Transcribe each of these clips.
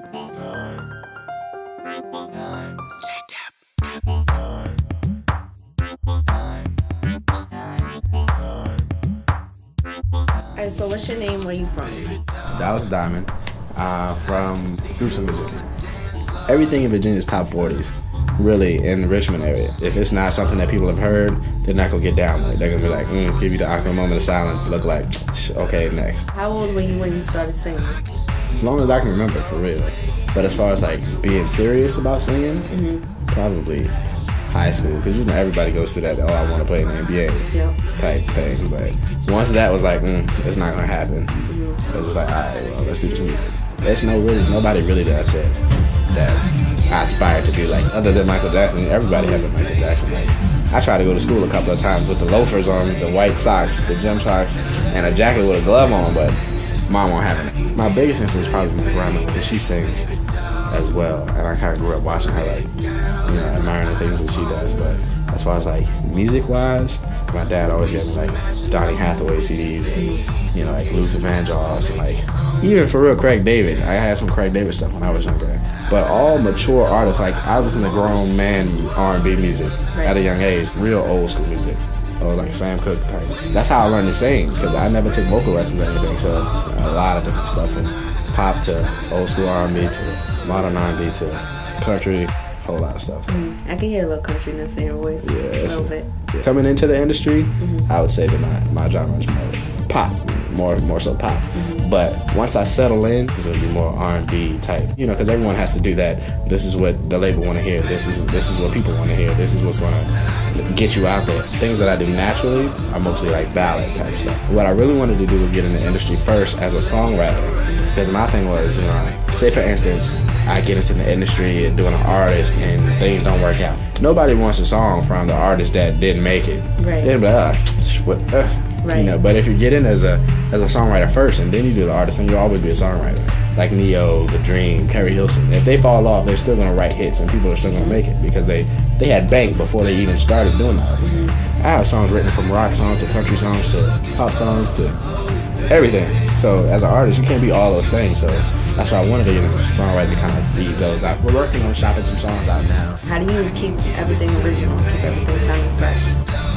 Alright, so what's your name? Where you from? Dallas Diamond. From Gruesome Music. Everything in Virginia is top 40s, really, in the Richmond area. If it's not something that people have heard, they're not gonna get down with it. They're gonna be like, give you the awkward moment of silence, look like, okay, next. How old were you when you started singing? As long as I can remember, for real. But as far as like being serious about singing, probably high school, because you know everybody goes through that, oh, I want to play in the NBA type thing. But once that was like, it's not gonna happen. It was just like, all right, well, let's do this music. There's nobody really that I said that I aspired to be like, other than Michael Jackson. Everybody had been Michael Jackson. Like, I tried to go to school a couple of times with the loafers on, the white socks, the gym socks, and a jacket with a glove on, but mom won't have it. My biggest influence is probably my grandma, because she sings as well, and I kind of grew up watching her, like, admiring the things that she does. But as far as like music-wise, my dad always gave me like Donny Hathaway CDs and like Luther Vandross and like even for real Craig David. I had some Craig David stuff when I was younger. But all mature artists, like I was listening to grown man R&B music at a young age, real old school music, or like Sam Cooke type. That's how I learned to sing, because I never took vocal lessons or anything. So a lot of different stuff, from pop to old school R&B to modern R&B to country. Whole lot of stuff. I can hear a little countryness in your voice. Yeah, a little bit. Coming into the industry, I would say that my genre is more pop, more so pop. But once I settle in, it's gonna be more R&B type. Because everyone has to do that. This is what the label want to hear. This is what people want to hear. This is what's gonna get you out there. Things that I do naturally are mostly like ballad type stuff. What I really wanted to do was get in the industry first as a songwriter. Because my thing was, say for instance, I get into the industry and doing an artist and things don't work out. Nobody wants a song from the artist that didn't make it. Right. They'd be like, right. But if you get in as a songwriter first and then you do the artist, then you'll always be a songwriter. Like Neo, The Dream, Kerry Hilson. If they fall off, they're still gonna write hits and people are still gonna make it because they had bank before they even started doing the artist. I have songs written from rock songs to country songs to pop songs to everything. So as an artist, you can't be all those things. So that's why I wanted to get into songwriting to kind of feed those out. We're working on shopping some songs out now. How do you keep everything original, keep everything sounding fresh?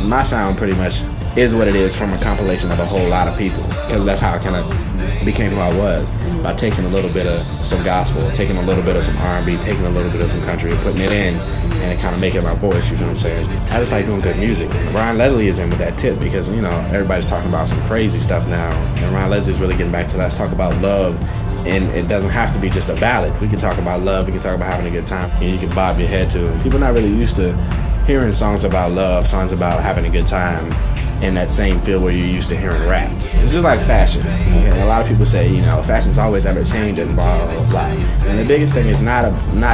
My sound pretty much is what it is from a compilation of a whole lot of people, because that's how I kind of became who I was, by taking a little bit of some gospel, taking a little bit of some R&B, taking a little bit of some country and putting it in and it kind of making my voice, you know what I'm saying? I just like doing good music. Ryan Leslie is in with that tip because, everybody's talking about some crazy stuff now, and Ryan Leslie's really getting back to let's talk about love. And it doesn't have to be just a ballad. We can talk about love, we can talk about having a good time, and you can bob your head to it. People are not really used to hearing songs about love, songs about having a good time in that same field where you're used to hearing rap. It's just like fashion. Okay? A lot of people say, fashion's always ever changing, blah, blah, blah. And the biggest thing is not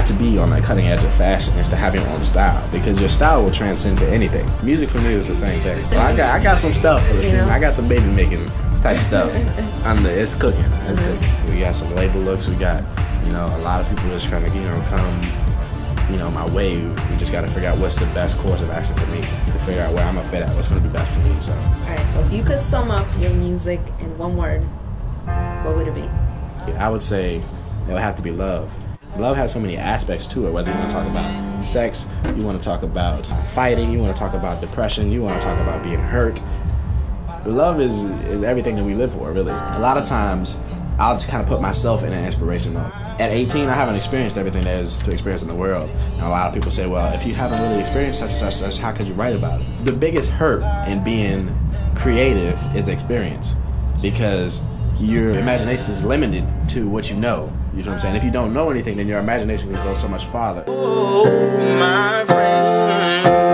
to be on the cutting edge of fashion, it's to have your own style, because your style will transcend to anything. Music for me is the same thing. So I got some stuff for the I got some baby making type stuff. It's cooking. It's cooking. We got some label looks. We got, a lot of people just trying to, come, my way. We just got to figure out what's the best course of action for me, to figure out where I'm gonna fit at, what's gonna be best for me. So. All right. So if you could sum up your music in one word, what would it be? I would say it would have to be love. Love has so many aspects to it, whether you want to talk about sex, you want to talk about fighting, you want to talk about depression, you want to talk about being hurt. Love is everything that we live for, really. A lot of times, I'll just kind of put myself in an inspiration mode. At 18, I haven't experienced everything there is to experience in the world. And a lot of people say, well, if you haven't really experienced such and such, such, how could you write about it? The biggest hurt in being creative is experience, because your imagination is limited to what you know. You know what I'm saying? If you don't know anything, then your imagination can go so much farther. Oh, my friend.